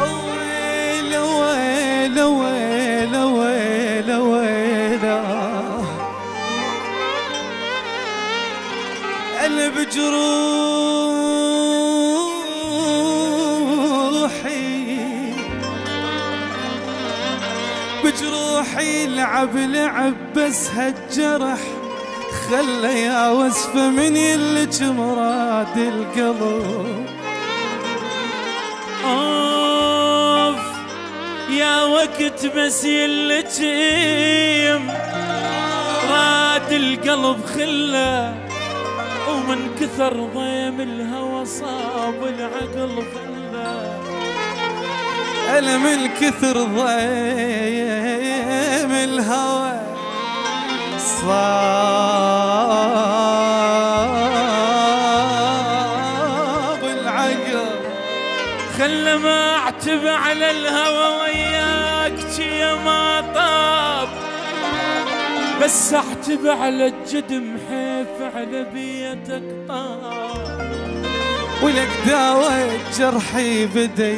ويلا ويلا ويلا ويلا ويلا قلب بجروحي لعب بس هالجرح خلى يا وصفة من يلج مراد القلب. اوف يا وقت بس يلجم راد القلب خله، ومن كثر ضيم الهوى صاب العقل خله. أنا من كثر ضيم الهوى صاب العقل خلى ما اعتب على الهوى وياك يا ما طاب، بس اعتب على الجدم حيف على بيتك طاب. ولك داويت جرحي بدي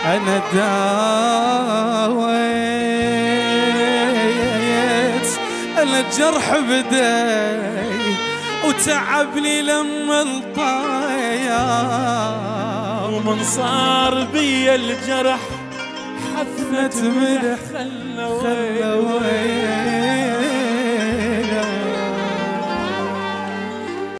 أنا داويت أنا الجرح بدي وتعبني لما الطايا، ومن صار بي الجرح حفنة ملح خلوي